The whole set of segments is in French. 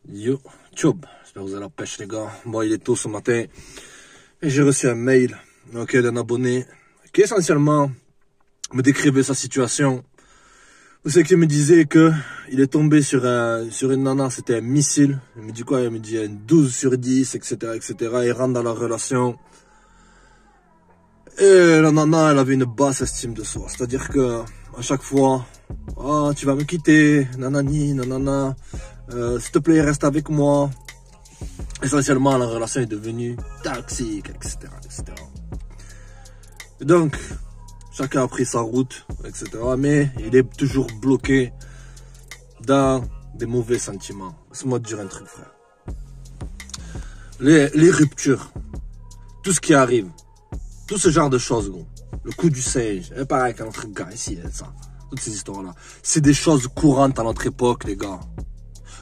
Yo, tchoub, j'espère que vous avez la pêche les gars. Moi il est tôt ce matin et j'ai reçu un mail dans lequel un abonné qui essentiellement me décrivait sa situation. Vous savez qu'il me disait que il est tombé sur une nana, c'était un missile. Il me dit quoi? Il me dit un 12 sur 10, etc. Il rentre dans la relation. Et la nana, elle avait une basse estime de soi. C'est-à-dire que à chaque fois, oh, tu vas me quitter, nanani, nanana. S'il te plaît, reste avec moi. Essentiellement, la relation est devenue toxique, etc. Et donc, chacun a pris sa route, etc. Mais il est toujours bloqué dans des mauvais sentiments. Laisse-moi te dire un truc, frère. Les ruptures, tout ce qui arrive, tout ce genre de choses, gros. Le coup du singe, pareil qu'à notre gars ici, ça. Toutes ces histoires-là. C'est des choses courantes à notre époque, les gars.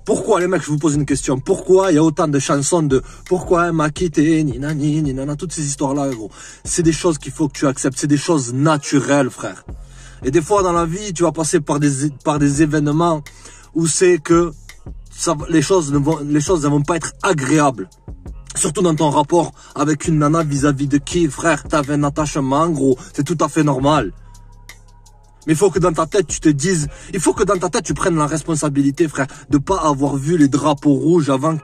Pourquoi, les mecs, je vous pose une question. Pourquoi il y a autant de chansons de pourquoi elle m'a quitté, ni nana, toutes ces histoires-là, gros. C'est des choses qu'il faut que tu acceptes. C'est des choses naturelles, frère. Et des fois, dans la vie, tu vas passer par des événements où c'est que les choses ne vont pas être agréables. Surtout dans ton rapport avec une nana vis-à-vis de qui, frère, t'avais un attachement, gros. C'est tout à fait normal. Mais il faut que dans ta tête, tu te dises, il faut que dans ta tête, tu prennes la responsabilité, frère, de pas avoir vu les drapeaux rouges avant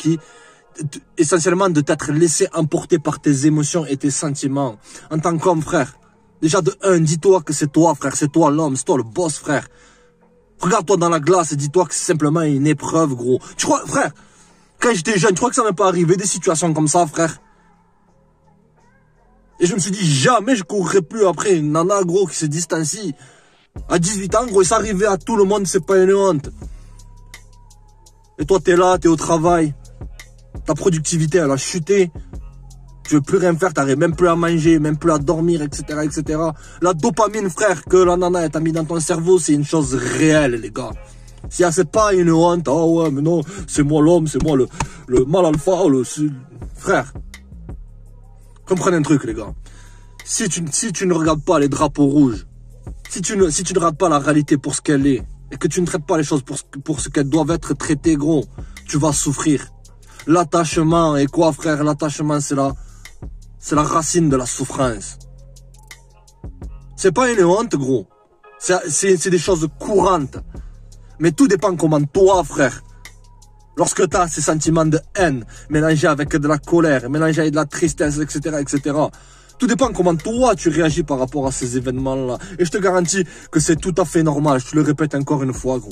essentiellement de t'être laissé emporter par tes émotions et tes sentiments. En tant qu'homme, frère. Déjà de un, dis-toi que c'est toi, frère, c'est toi l'homme, c'est toi le boss, frère. Regarde-toi dans la glace et dis-toi que c'est simplement une épreuve, gros. Tu crois, frère, quand j'étais jeune, tu crois que ça m'est pas arrivé des situations comme ça, frère? Et je me suis dit, jamais je courrais plus après une nana, gros, qui se distancie. À 18 ans, gros, et ça arrivait à tout le monde, c'est pas une honte. Et toi, t'es là, t'es au travail. Ta productivité, elle a chuté. Tu veux plus rien faire, t'arrives même plus à manger, même plus à dormir, etc. La dopamine, frère, que la nana t'a mis dans ton cerveau, c'est une chose réelle, les gars. Si c'est pas une honte, oh ouais, mais non, c'est moi l'homme, c'est moi le mal alpha, frère. Comprenez un truc, les gars. Si tu ne regardes pas les drapeaux rouges, si tu ne regardes pas la réalité pour ce qu'elle est, et que tu ne traites pas les choses pour ce qu'elles doivent être traitées, gros, tu vas souffrir. L'attachement, et quoi, frère? L'attachement, c'est la racine de la souffrance. C'est pas une honte, gros. C'est des choses courantes. Mais tout dépend comment toi, frère, lorsque tu as ces sentiments de haine, mélangés avec de la colère, mélangés avec de la tristesse, etc. Tout dépend comment toi tu réagis par rapport à ces événements-là. Et je te garantis que c'est tout à fait normal. Je te le répète encore une fois, gros.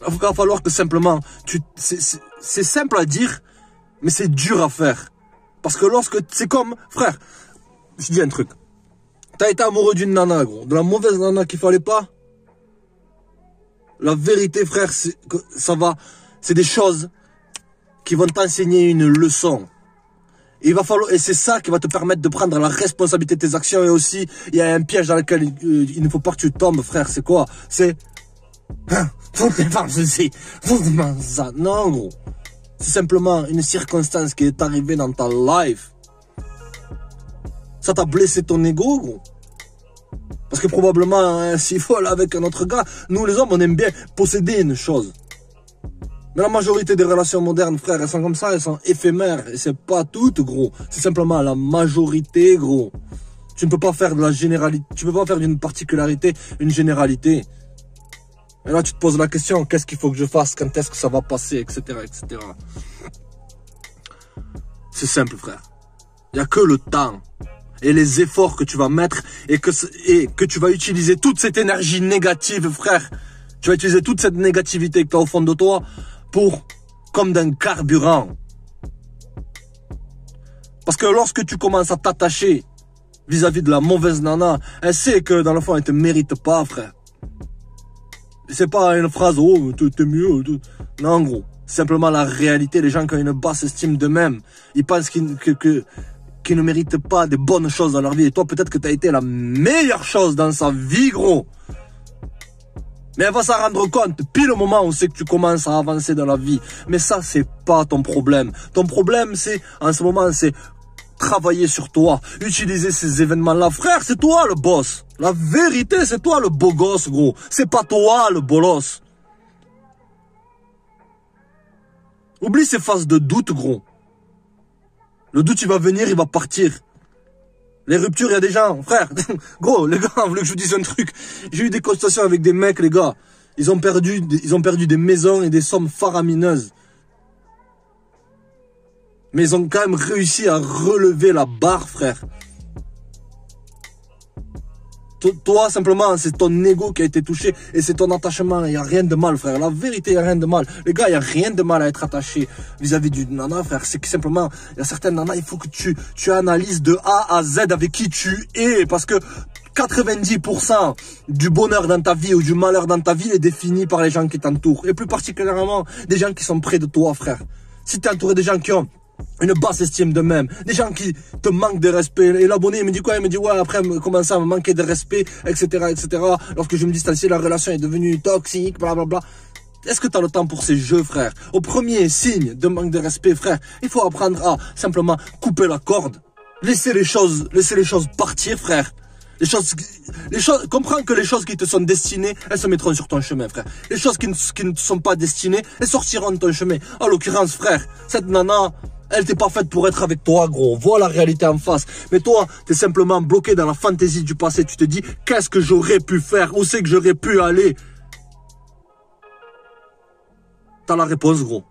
Il va falloir que simplement, c'est simple à dire, mais c'est dur à faire. Parce que c'est comme, frère, je dis un truc. T'as été amoureux d'une nana, gros. De la mauvaise nana qu'il fallait pas. La vérité, frère, c'est des choses qui vont t'enseigner une leçon. Et c'est ça qui va te permettre de prendre la responsabilité de tes actions. Et aussi, il y a un piège dans lequel il ne faut pas que tu tombes, frère. C'est quoi? C'est, faut que tu fasses ceci, faut que tu fasses ça. Non, gros. C'est simplement une circonstance qui est arrivée dans ta life. Ça t'a blessé ton ego, gros. Parce que probablement, hein, s'il faut aller avec un autre gars, nous les hommes, on aime bien posséder une chose. Mais la majorité des relations modernes, frère, elles sont comme ça, elles sont éphémères. Et c'est pas toutes, gros. C'est simplement la majorité, gros. Tu ne peux pas faire de la généralité, tu peux pas faire d'une particularité une généralité. Et là, tu te poses la question, qu'est-ce qu'il faut que je fasse? Quand est-ce que ça va passer, etc. C'est simple, frère. Il n'y a que le temps et les efforts que tu vas mettre et que tu vas utiliser toute cette énergie négative, frère. Tu vas utiliser toute cette négativité que tu as au fond de toi comme d'un carburant. Parce que lorsque tu commences à t'attacher vis-à-vis de la mauvaise nana, elle sait que dans le fond, elle te mérite pas, frère. C'est pas une phrase, oh, t'es mieux. Non, gros. C'est simplement la réalité. Les gens qui ont une basse estime d'eux-mêmes, ils pensent qu'ils ne méritent pas des bonnes choses dans leur vie. Et toi, peut-être que tu as été la meilleure chose dans sa vie, gros. Mais elle va s'en rendre compte pile au moment où c'est que tu commences à avancer dans la vie. Mais ça, c'est pas ton problème. Ton problème, en ce moment, c'est travailler sur toi. Utiliser ces événements-là. Frère, c'est toi le boss. La vérité, c'est toi le beau gosse, gros. C'est pas toi le bolos. Oublie ces phases de doute, gros. Le doute, il va venir, il va partir. Les ruptures, il y a des gens, frère. Gros, les gars, vous voulez que je vous dise un truc? J'ai eu des consultations avec des mecs, les gars. Ils ont perdu des maisons et des sommes faramineuses. Mais ils ont quand même réussi à relever la barre, frère. Toi, simplement, c'est ton ego qui a été touché et c'est ton attachement. Il n'y a rien de mal, frère. La vérité, il n'y a rien de mal. Les gars, il n'y a rien de mal à être attaché vis-à-vis d'une nana, frère. C'est que simplement, il y a certaines nanas, il faut que tu analyses de A à Z avec qui tu es. Parce que 90% du bonheur dans ta vie ou du malheur dans ta vie est défini par les gens qui t'entourent. Et plus particulièrement, des gens qui sont près de toi, frère. Si tu es entouré des gens qui ont une basse estime d'eux-mêmes, des gens qui te manquent de respect. Et l'abonné, il me dit quoi? Il me dit, ouais, après, commencer à me manquer de respect, etc., etc. Lorsque je me distancie, la relation est devenue toxique, blablabla. Est-ce que tu as le temps pour ces jeux, frère? Au premier signe de manque de respect, frère, il faut apprendre à simplement couper la corde. Laisser les choses partir, frère. Comprends que les choses qui te sont destinées, elles se mettront sur ton chemin, frère. Les choses qui ne te sont pas destinées, elles sortiront de ton chemin. En l'occurrence, frère, cette nana, elle t'est pas faite pour être avec toi, gros. Vois la réalité en face. Mais toi, t'es simplement bloqué dans la fantaisie du passé. Tu te dis, qu'est-ce que j'aurais pu faire? Où c'est que j'aurais pu aller? T'as la réponse, gros.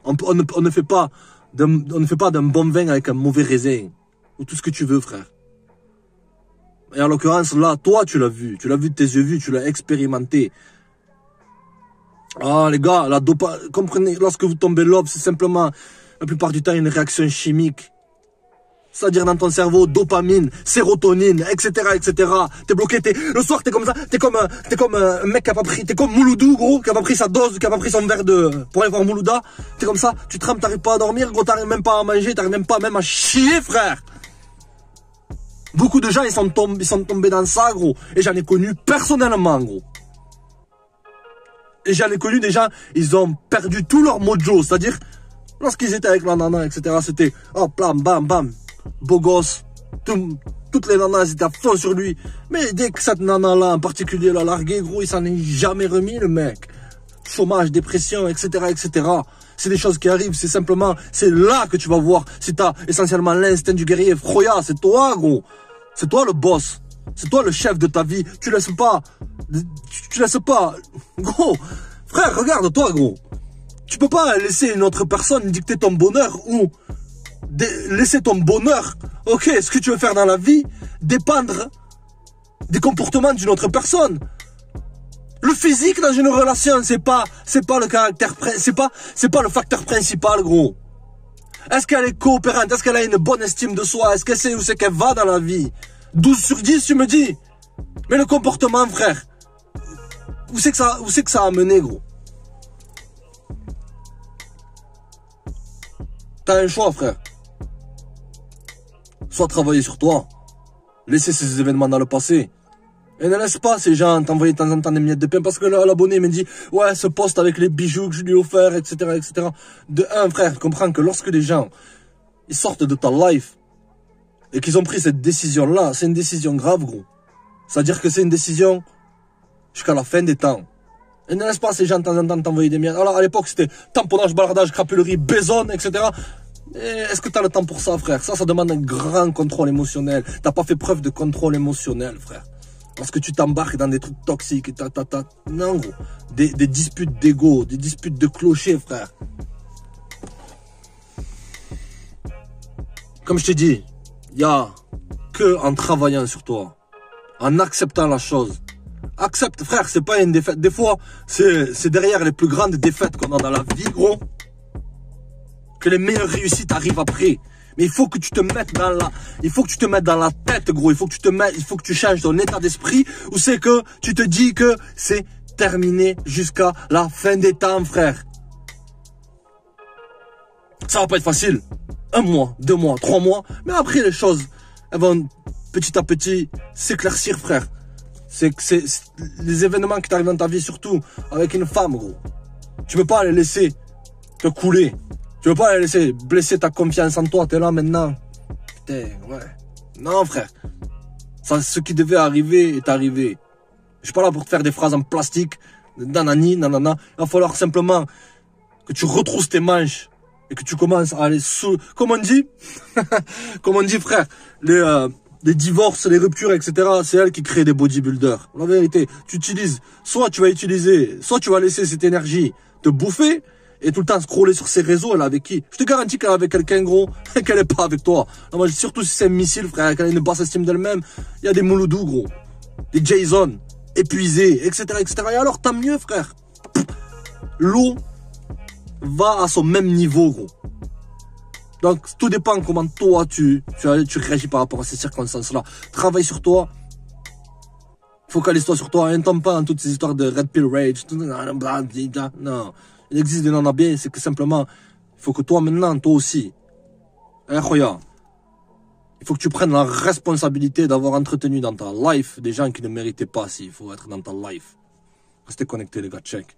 On ne fait pas d'un bon vin avec un mauvais raisin. Ou tout ce que tu veux, frère. Et en l'occurrence, là, toi, tu l'as vu. Tu l'as vu de tes yeux vus, tu l'as expérimenté. Ah, les gars, comprenez, lorsque vous tombez love, c'est simplement, la plupart du temps, une réaction chimique. C'est-à-dire dans ton cerveau, dopamine, sérotonine, etc., etc. T'es bloqué, le soir, t'es comme ça, t'es comme un mec qui a pas pris, t'es comme Mouloudou, gros, qui a pas pris sa dose, qui a pas pris son verre pour aller voir Moulouda. T'es comme ça, tu trempes, t'arrives pas à dormir, gros, t'arrives même pas à manger, t'arrives même pas à chier, frère. Beaucoup de gens, ils sont tombés dans ça, gros. Et j'en ai connu personnellement, gros. Et j'en ai connu des gens, ils ont perdu tout leur mojo. C'est-à-dire, lorsqu'ils étaient avec la nana, etc., c'était, hop, bam, bam, bam, beau gosse. Toutes les nanas étaient à fond sur lui. Mais dès que cette nana-là, en particulier, l'a largué, gros, il s'en est jamais remis, le mec. Chômage, dépression, etc., etc. C'est des choses qui arrivent, c'est simplement, c'est là que tu vas voir si t'as essentiellement l'instinct du guerrier. Froya, c'est toi, gros. C'est toi le boss. C'est toi le chef de ta vie. Tu laisses pas, gros. Frère, regarde-toi, gros. Tu peux pas laisser une autre personne dicter ton bonheur ou laisser ton bonheur, ok, ce que tu veux faire dans la vie, dépendre des comportements d'une autre personne. Le physique dans une relation, c'est pas le caractère, c'est pas le facteur principal, gros. Est-ce qu'elle est coopérante? Est-ce qu'elle a une bonne estime de soi? Est-ce qu'elle sait où c'est qu'elle va dans la vie? 12 sur 10, tu me dis. Mais le comportement, frère, où c'est que ça a mené, gros? T'as un choix, frère. Soit travailler sur toi, laisser ces événements dans le passé, et ne laisse pas ces gens t'envoyer de temps en temps des miettes de pain, parce que l'abonné me dit, ouais, ce poste avec les bijoux que je lui ai offert, etc., etc. De un, frère, comprends que lorsque les gens, ils sortent de ta life, et qu'ils ont pris cette décision-là, c'est une décision grave, gros. C'est-à-dire que c'est une décision jusqu'à la fin des temps. Et ne laisse pas ces gens de temps en temps t'envoyer des miettes. Alors, à l'époque, c'était tamponnage, balardage, crapulerie, baisonne, etc. Est-ce que tu as le temps pour ça, frère? Ça demande un grand contrôle émotionnel. T'as pas fait preuve de contrôle émotionnel, frère. Parce que tu t'embarques dans des trucs toxiques. Non, gros. Des disputes d'ego, des disputes de clocher, frère. Comme je t'ai dit, il n'y a que en travaillant sur toi, en acceptant la chose. Accepte, frère, c'est pas une défaite. Des fois, c'est derrière les plus grandes défaites qu'on a dans la vie, gros, que les meilleures réussites arrivent après. Mais il faut que tu te mettes dans la tête, gros. Il faut que tu changes ton état d'esprit où c'est que tu te dis que c'est terminé jusqu'à la fin des temps, frère. Ça va pas être facile. 1 mois, 2 mois, 3 mois. Mais après, les choses, elles vont petit à petit s'éclaircir, frère. C'est les événements qui t'arrivent dans ta vie, surtout avec une femme, gros. Tu peux pas les laisser te couler. Tu veux pas les laisser blesser ta confiance en toi. T'es là maintenant. Putain, ouais. Non, frère. Ça, ce qui devait arriver est arrivé. Je suis pas là pour te faire des phrases en plastique. Nanani, nanana. Il va falloir simplement que tu retrousses tes manches et que tu commences à aller sous... Comme on dit, comme on dit frère, les divorces, les ruptures, etc., c'est elle qui crée des bodybuilders. La vérité, soit tu vas laisser cette énergie te bouffer et tout le temps scroller sur ses réseaux, elle est avec qui? Je te garantis qu'elle est avec quelqu'un gros et qu'elle est pas avec toi. Non, moi, surtout si c'est un missile, frère, qu'elle a une basse estime d'elle-même, il y a des Mouloudou, gros. Des Jason, épuisés, etc., etc. Et alors, tant mieux, frère. L'eau va à son même niveau, gros. Donc, tout dépend comment toi, tu réagis par rapport à ces circonstances-là. Travaille sur toi. Focalise-toi sur toi. Un temps pas dans toutes ces histoires de Red Pill Rage. Non. Il existe des nanas bien. C'est que simplement, il faut que toi, maintenant, toi aussi. Hein, Khoya. Il faut que tu prennes la responsabilité d'avoir entretenu dans ta life des gens qui ne méritaient pas s'il faut être dans ta life. Restez connectés, les gars. Check.